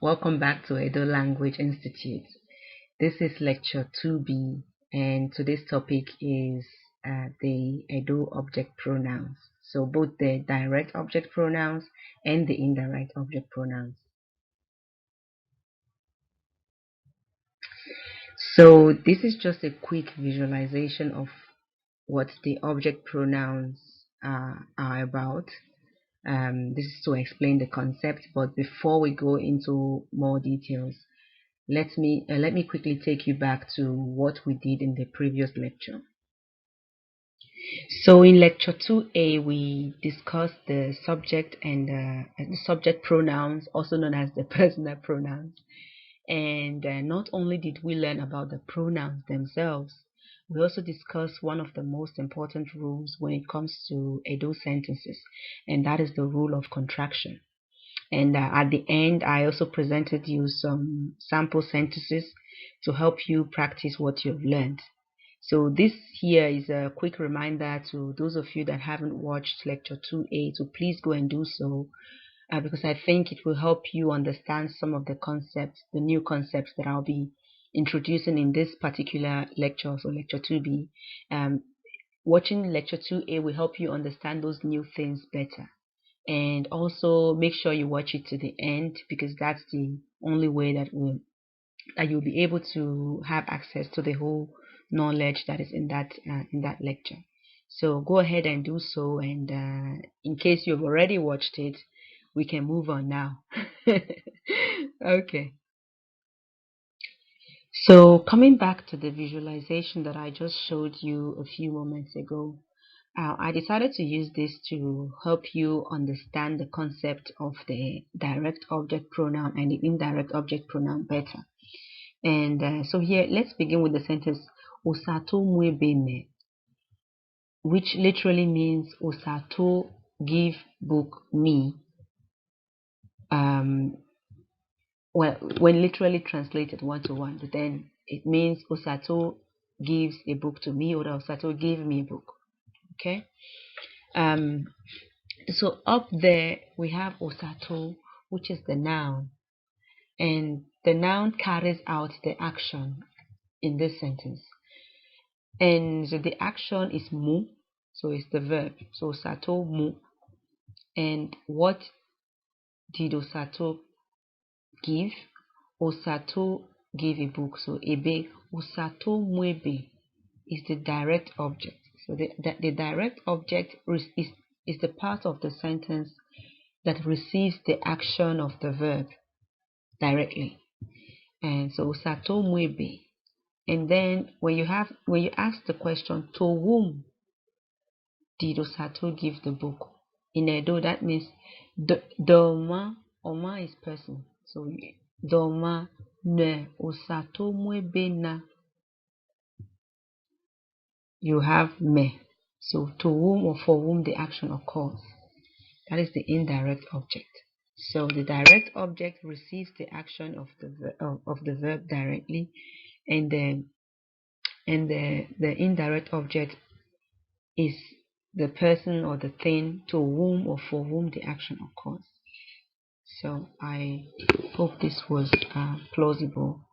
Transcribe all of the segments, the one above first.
Welcome back to Edo Language Institute. This is lecture 2B, and today's topic is the Edo object pronouns. So both the direct object pronouns and the indirect object pronouns. So this is just a quick visualization of what the object pronouns are about. This is to explain the concept, but before we go into more details, let me quickly take you back to what we did in the previous lecture. So in lecture 2A, we discussed the subject and the subject pronouns, also known as the personal pronouns. And not only did we learn about the pronouns themselves, we also discussed one of the most important rules when it comes to Edo sentences, and that is the rule of contraction. And at the end, I also presented you some sample sentences to help you practice what you've learned. So this here is a quick reminder to those of you that haven't watched lecture 2A to please go and do so, because I think it will help you understand some of the concepts, the new concepts that I'll be introducing in this particular lecture, so lecture 2B. Watching lecture 2A will help you understand those new things better. And also make sure you watch it to the end, because that's the only way that you'll be able to have access to the whole knowledge that is in that lecture. So go ahead and do so, and in case you've already watched it, we can move on now. Okay. So coming back to the visualization that I just showed you a few moments ago, I decided to use this to help you understand the concept of the direct object pronoun and the indirect object pronoun better. And so here, let's begin with the sentence Osato mwebene, which literally means Osato give book me. Well, when literally translated one to one, but then it means Osato gives a book to me, or Osato gave me a book. Okay. So up there we have Osato, which is the noun, and the noun carries out the action in this sentence. And so the action is mu, so it's the verb. So Osato mu. And what did Osato give? Osato gave a book. So ebe, Osato muebe is the direct object. So the direct object is the part of the sentence that receives the action of the verb directly. And so Osato muebe. And then when you ask the question, to whom did Osato give the book? In Edo, that means the Oma is person. So Doma ne Osato muebe na. You have me. So to whom or for whom the action occurs. That is the indirect object. So the direct object receives the action of the verb directly, and the indirect object is the person or the thing to whom or for whom the action occurs. So I hope this was plausible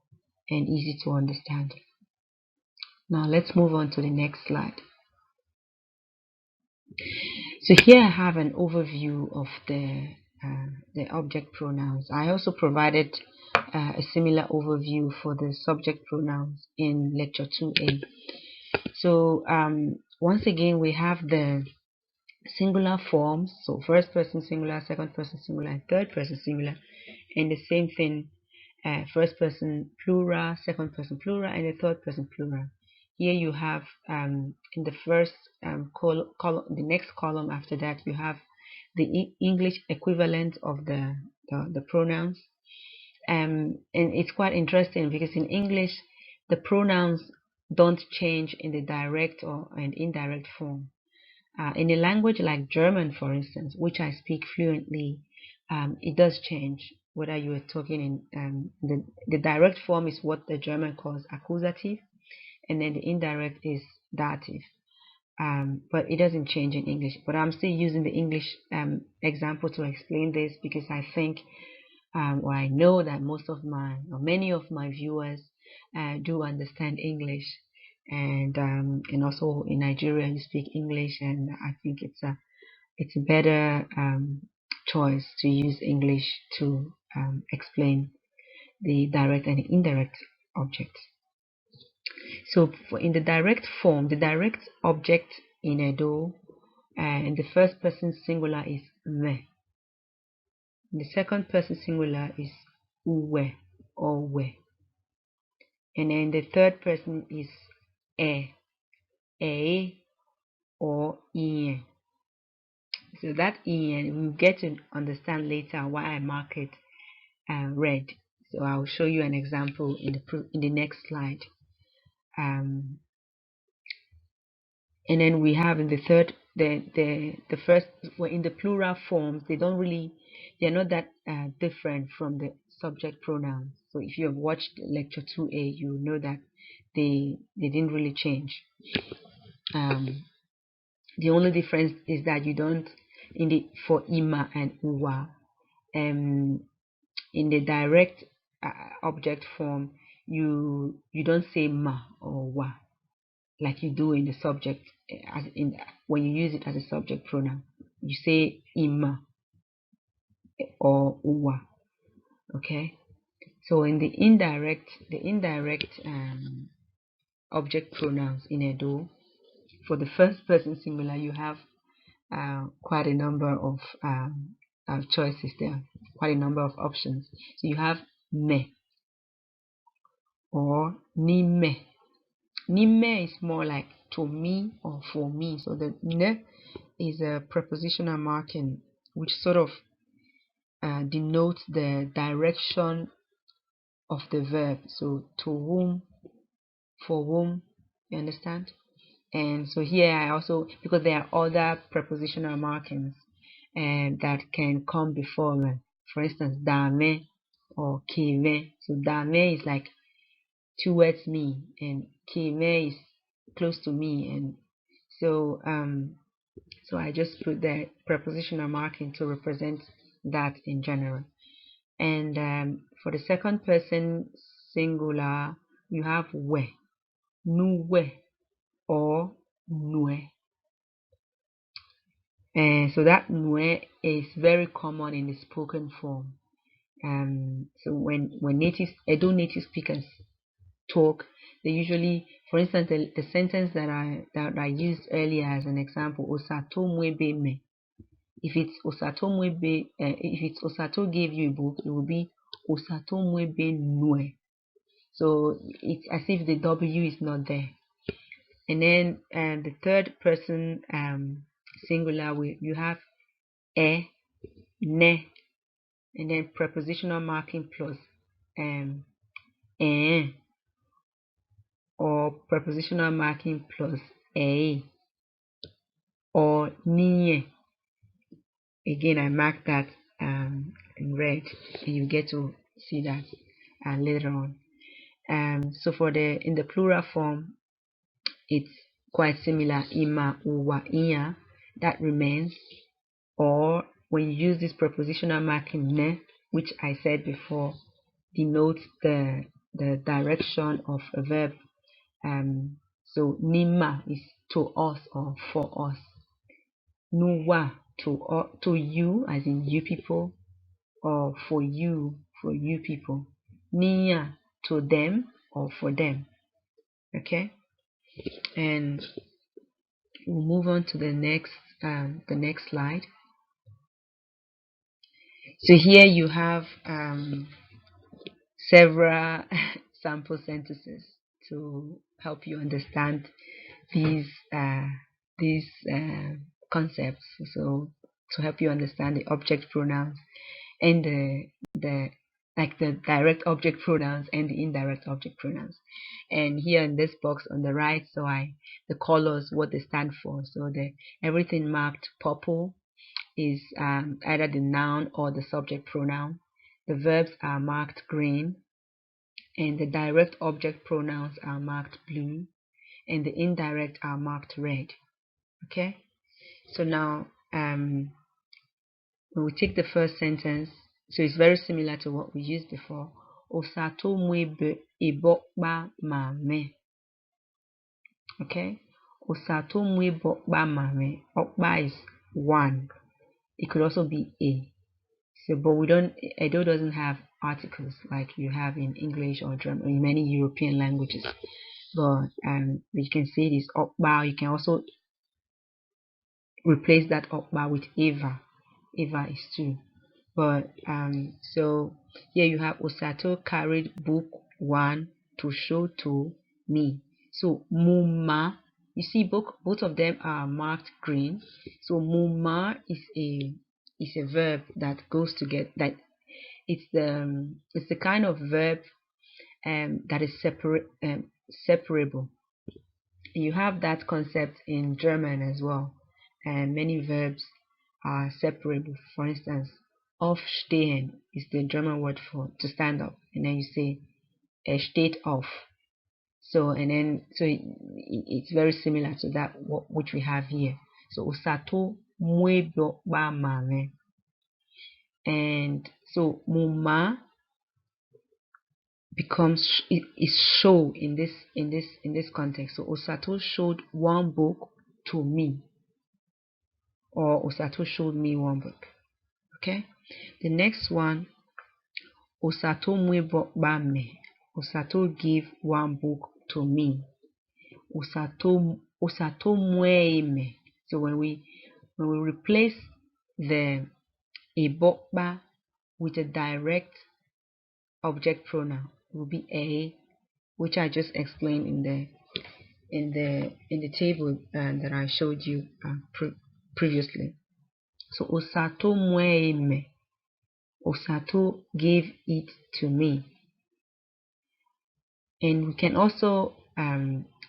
and easy to understand. Now let's move on to the next slide. So here I have an overview of the object pronouns. I also provided a similar overview for the subject pronouns in lecture 2A. So once again, we have the singular forms. So first person singular, second person singular, and third person singular. And the same thing, first person plural, second person plural, and the third person plural. Here you have in the first column, the next column after that, you have the English equivalent of the pronouns. And it's quite interesting because in English, the pronouns don't change in the direct or and indirect form. In a language like German, for instance, which I speak fluently, it does change. Whether you are talking in the direct form is what the German calls accusative, and then the indirect is dative. But it doesn't change in English. But I'm still using the English example to explain this because I think or I know that most of my or many of my viewers do understand English, and also in Nigeria you speak English, and I think it's a better choice to use English to explain the direct and indirect objects. So in the direct form, the direct object in Edo, in the first person singular is me. In the second person singular is uwe or we. And then the third person is e or in. So that in we'll get to understand later why I mark it red. So I'll show you an example in the next slide. And then we have in the third, the first, well, in the plural forms, they're not that different from the subject pronouns. So if you have watched lecture 2a, you know that they didn't really change. The only difference is that you don't for ima and uwa, in the direct object form, you don't say ma or wa like you do in the subject, when you use it as a subject pronoun. You say ima or uwa. Okay. So in the indirect object pronouns in Edo, for the first person singular, you have quite a number of choices there, quite a number of options. So you have me or ni me. Ni me is more like to me or for me. So the ne is a prepositional marking which sort of denotes the direction of the verb. So to whom, for whom, you understand? And so here I also, because there are other prepositional markings that can come before them. For instance, dame or kime. So dame is like towards me, and kime is close to me, and so so I just put the prepositional marking to represent that in general. And for the second person singular, you have we, nuwe, or nue. And so that nue is very common in the spoken form. So when Edo native speakers talk, they usually, for instance, the sentence that I used earlier as an example, Osato mwebe me. If it's Osato gave you a book, it will be Osato mwebe nue. So it's as if the W is not there. And then the third person singular, you have ne, and then prepositional marking plus or prepositional marking plus a, or nie. Again, I mark that in red, and you get to see that later on. So in the plural form, it's quite similar. Ima, uwa, inya, that remains. Or when you use this prepositional marking ne, which I said before, denotes the direction of a verb. So nima is to us or for us. Nuwa to you, as in you people, or for you people. Niya to them or for them. Okay, and we'll move on to the next slide. So here you have several sample sentences to help you understand these concepts. So to help you understand the object pronouns and the direct object pronouns and the indirect object pronouns. And here in this box on the right, so the colors, what they stand for. So everything marked purple is either the noun or the subject pronoun. The verbs are marked green, and the direct object pronouns are marked blue, and the indirect are marked red. Okay, so now when we take the first sentence, So it's very similar to what we used before. Osato mwebe ibokba mame. Okay? Osato mwebokba mame. Okba is one. It could also be a. So, but we don't. Edo doesn't have articles like you have in English or German, in many European languages. But you can say this okba. You can also replace that okba with eva. Eva is two. But so here you have Osato carried book one to show to me. So muma, you see both of them are marked green. So muma is a verb that goes together. That it's the kind of verb that is separable. You have that concept in German as well, and many verbs are separable. For instance, aufstehen is the German word for to stand up, and then you say er steht auf. So it's very similar to that which we have here. So Osato mwebo ba mame, and so muma becomes is show in this context. So Osato showed one book to me, or Osato showed me one book. Okay, the next one, Osato mwebo ba me. Osato gave one book to me. Osato mweme. So when we replace the ibokba with a direct object pronoun, it will be a, which I just explained in the table that I showed you previously. So Osato mweme. Osato gave it to me. And we can also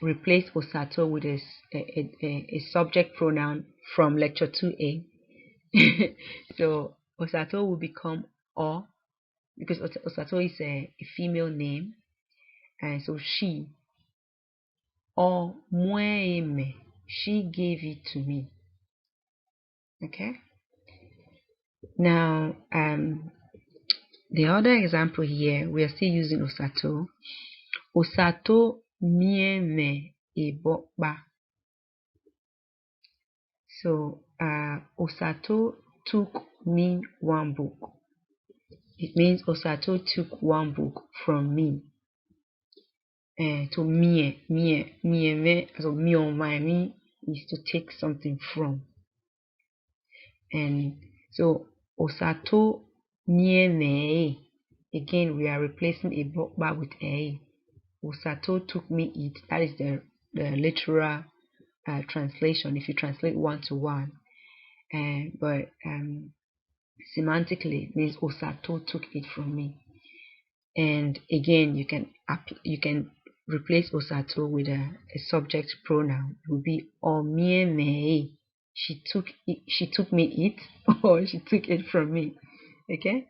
replace Osato with a subject pronoun from lecture 2a. So Osato will become O, because Osato is a female name, and so she, or mweme, she gave it to me. Okay. Now the other example here, we are still using Osato. Osato mieme ebokba. So Osato took me one book. It means Osato took one book from me. To me, so me on my me is to take something from. And so Osato me. Again, we are replacing a bokba with a. Osato took me it. That is the literal translation if you translate one to one. But semantically it means Osato took it from me. And again, you can replace Osato with a subject pronoun. It will be Omieme. She took me it, or she took it from me. Okay.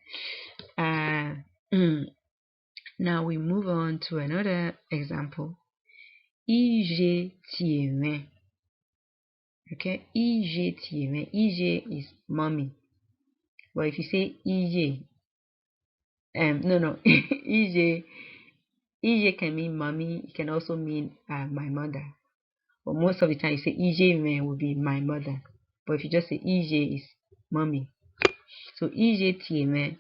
Now we move on to another example. Ije tieme. Okay, Ije tieme. Ije is mommy. But if you say Ije, no, Ije can mean mommy. It can also mean my mother. But most of the time, you say Ije man will be my mother. But if you just say Ije is mommy. So Ije tieme,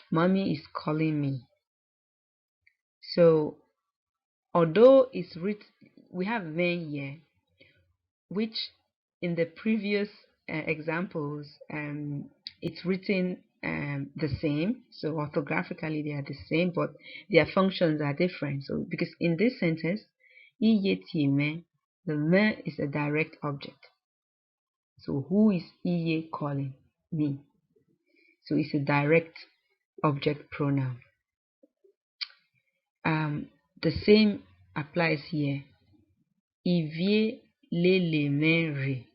mommy is calling me. So although it's written, we have men here, which in the previous examples, it's written the same. So orthographically they are the same, but their functions are different. So because in this sentence, iye time, the me is a direct object. So who is iye calling? Me. So it's a direct object pronoun. The same applies here. Ivie lele re.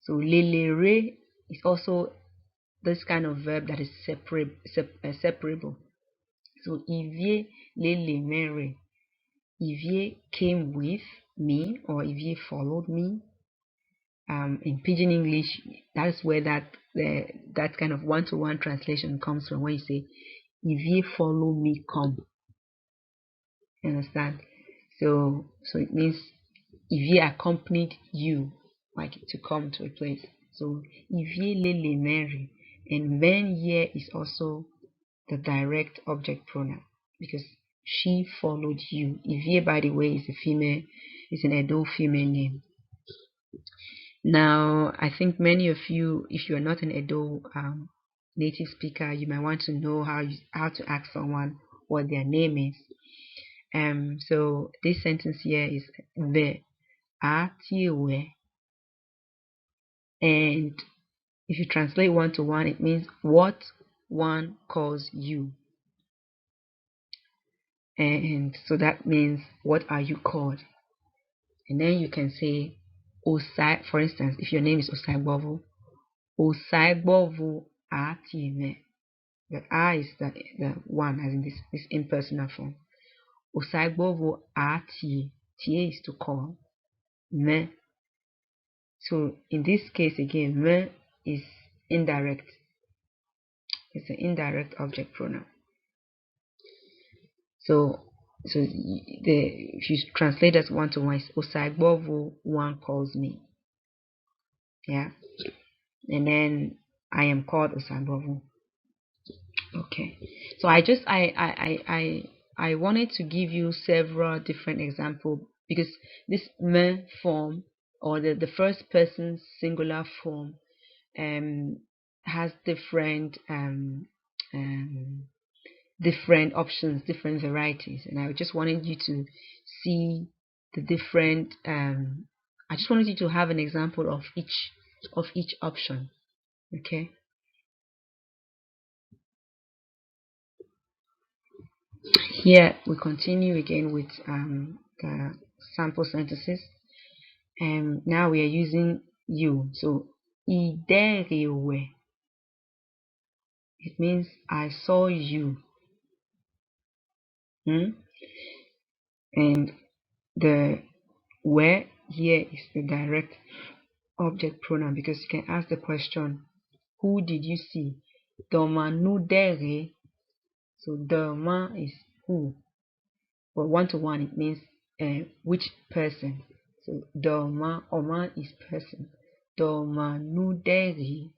So lele re is also this kind of verb that is separable. So Ivie lele mere. Ivie came with me, or Ivie followed me. In Pidgin English, that is where that that kind of one-to-one translation comes from when you say, "If ye follow me, come." You understand? So it means if ye accompanied you, like to come to a place. So if ye lele Mary, and when ye is also the direct object pronoun because she followed you. If ye, by the way, is a female, is an adult female name. Now, I think many of you, if you are not an Edo native speaker, you might want to know how to ask someone what their name is. So this sentence here is the atiwe, and if you translate one to one, it means what one calls you. And so that means what are you called? And then you can say Osai, for instance, if your name is Osaibovu, Osaibovu Atime. The I is the one, as in this impersonal form. Osaibovu Ati. Tie is to call. Me. So in this case again, me is indirect. It's an indirect object pronoun. So if you translate as one to one, it's Osaibovu one calls me. Yeah. And then I am called Osaibovu. Okay. So I wanted to give you several different examples because this me form or the first person singular form has different different options, different varieties, and I just wanted you to see the different I just wanted you to have an example of each option. Okay. Here we continue again with the sample sentences, and now we are using you. So iderewe, it means I saw you. And the where here is the direct object pronoun because you can ask the question, who did you see? Doma nudere. So doma is who, but one to one it means which person. So doma, oma is person. Doma nudere,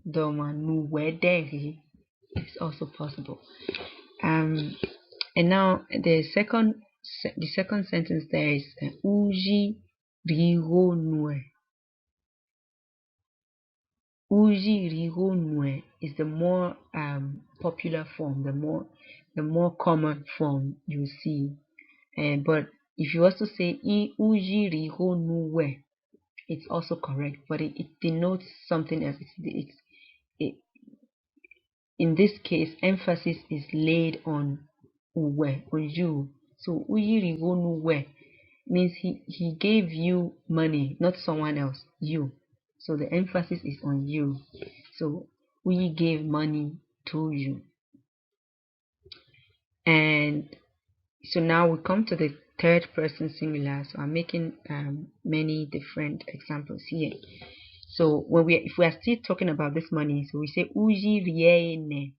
doma nuwedere is also possible. And now the second sentence there is uji rigonue. Uji rigonue is the more popular form, the more common form you see. But if you also say I uji rigonue, it's also correct, but it denotes something else. In this case, emphasis is laid on uwe, on you. So uji rigonue means he gave you money, not someone else, you. So the emphasis is on you. So we gave money to you. And so now we come to the third person singular. So I'm making many different examples here. So if we are still talking about this money, so we say uji riene.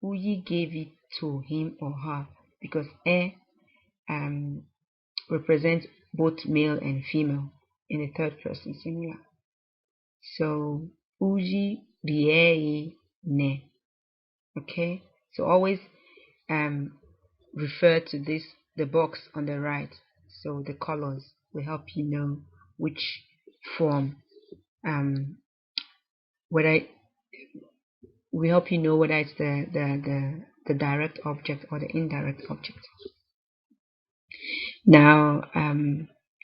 Uji gave it to him or her because represents both male and female in the third person singular. So uji riei ne. Okay, so always refer to the box on the right. So the colors will help you know which form whether will help you know whether it's the direct object or the indirect object. Now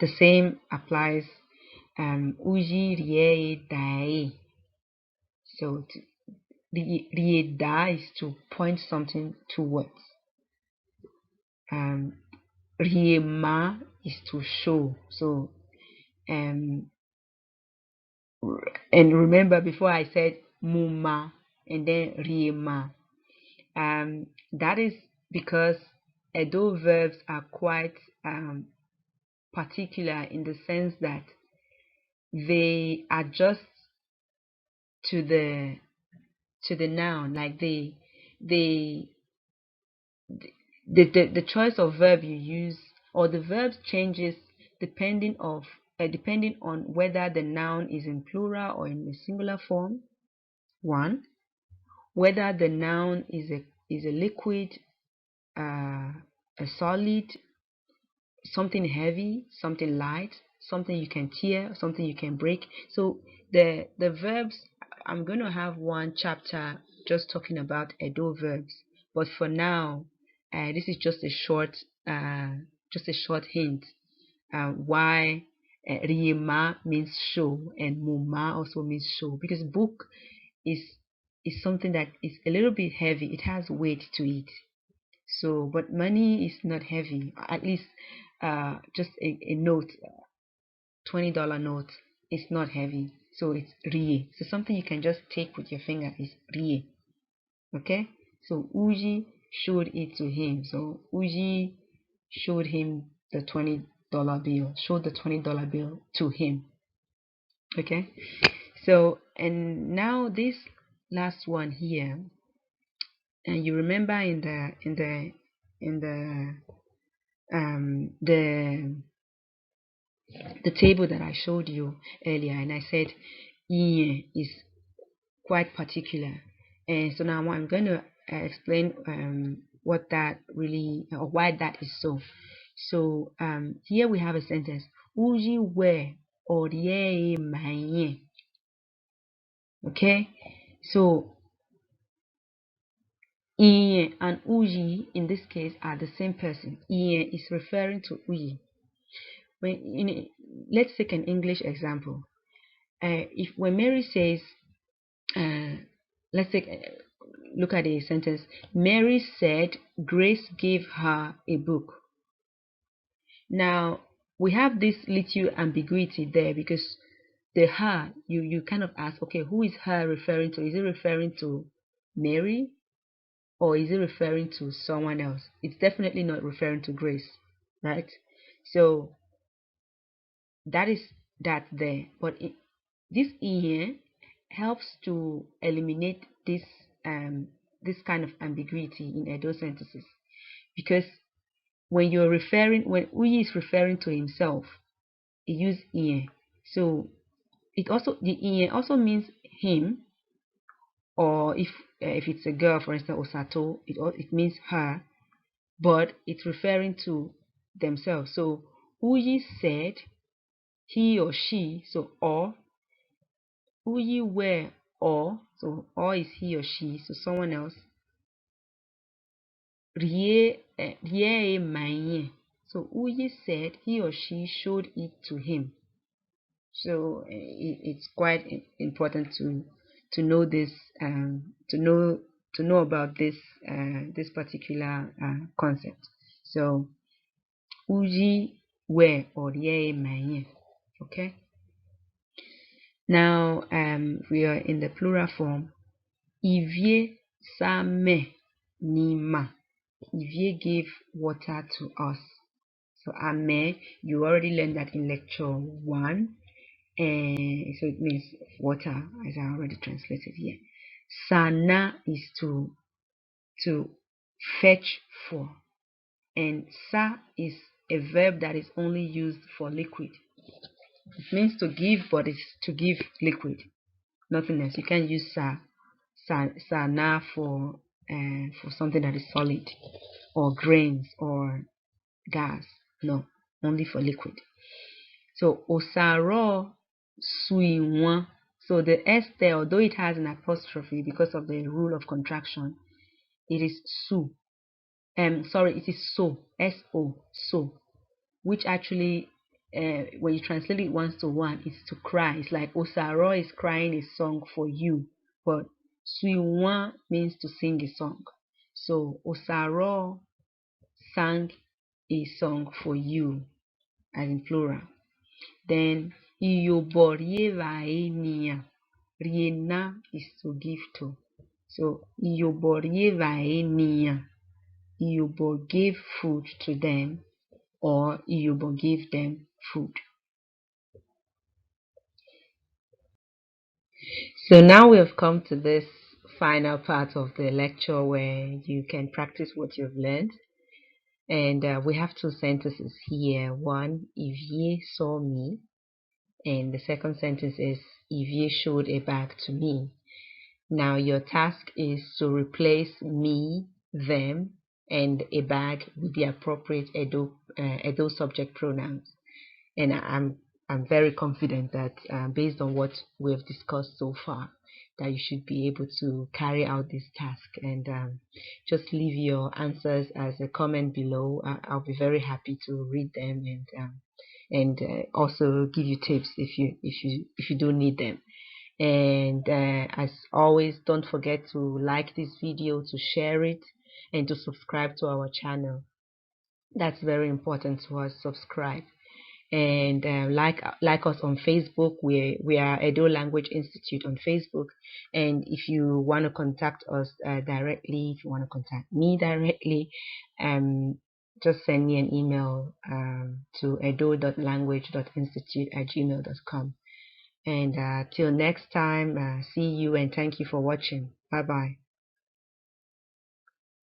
the same applies uji riei dai. So rieda is to point something towards. Riema is to show. So and remember before I said muma and then riema. That is because Edo verbs are quite particular in the sense that they adjust to the noun, like the the choice of verb you use, or the verb changes depending on whether the noun is in plural or in a singular form. One, whether the noun is a liquid, a solid, something heavy, something light, something you can tear, something you can break. So the verbs, I'm going to have one chapter just talking about Edo verbs, but for now, this is just a short hint why Rima means show and Muma also means show, because book is something that is a little bit heavy. It has weight to it. So, but money is not heavy. At least, just a note, $20 note is not heavy. So it's rie. So something you can just take with your finger is rie. Okay. So Uji showed it to him. So Uji showed him the $20 bill. Showed the $20 bill to him. Okay. So, and now this last one here, and you remember in the table that I showed you earlier, and I said "ie" is quite particular, and so now I'm going to explain what that really, or why that is so. So here we have a sentence: Uji we orie manye. Okay, so "ie" and "uji" in this case are the same person. "Ie" is referring to "uji." Let's take an English example. When Mary says, let's look at the sentence. Mary said Grace gave her a book. Now we have this little ambiguity there, because the her, you kind of ask, okay, who is her referring to? Is it referring to Mary, or is it referring to someone else? It's definitely not referring to Grace, right? So that is that there. But this here helps to eliminate this kind of ambiguity in Edo sentences, because when Uyi is referring to himself, he use ie. So the ie also means him, or if it's a girl, for instance, Osato, it means her, but it's referring to themselves. So Uyi said he or she, so or. Uyi were or is he or she, so someone else. Rie manye. So Uyi said he or she showed it to him. So it's quite important to know this, to know about this particular concept. So Uji were or Rie manye. Okay. Now we are in the plural form. Ivie same nima. Ivie gave water to us. So ame, you already learned that in lecture 1. And so it means water, as I already translated here. Sana is to fetch for. And sa is a verb that is only used for liquid. It means to give, but it's to give liquid. Nothing else. You can't use sana for something that is solid, or grains, or gas. No, only for liquid. So osaro suiwan. So the s there, although it has an apostrophe because of the rule of contraction, it is su. It is so, so, so, which actually, when you translate it 1-to-1, is to cry. It's like Osaro is crying a song for you, but Suiwan means to sing a song. So Osaro sang a song for you, as in plural. Then Iyoborievaenia. Riena is to give to. So Iyoborievaenia. Iyobo gave food to them, or Iyobo gave them food. So now we have come to this final part of the lecture where you can practice what you've learned. And we have two sentences here. One, Ivie saw me. And the second sentence is, Ivie showed a bag to me. Now your task is to replace me, them, and a bag with the appropriate Edo subject pronouns. And I'm very confident that based on what we've discussed so far, that you should be able to carry out this task. And just leave your answers as a comment below. I'll be very happy to read them and also give you tips if you do need them. And as always, don't forget to like this video, to share it, and to subscribe to our channel. That's very important to us. Subscribe. And like us on Facebook. We are Edo Language Institute on Facebook. And if you want to contact us directly, if you want to contact me directly, just send me an email to edo.language.institute@gmail.com. And till next time, see you and thank you for watching. Bye bye.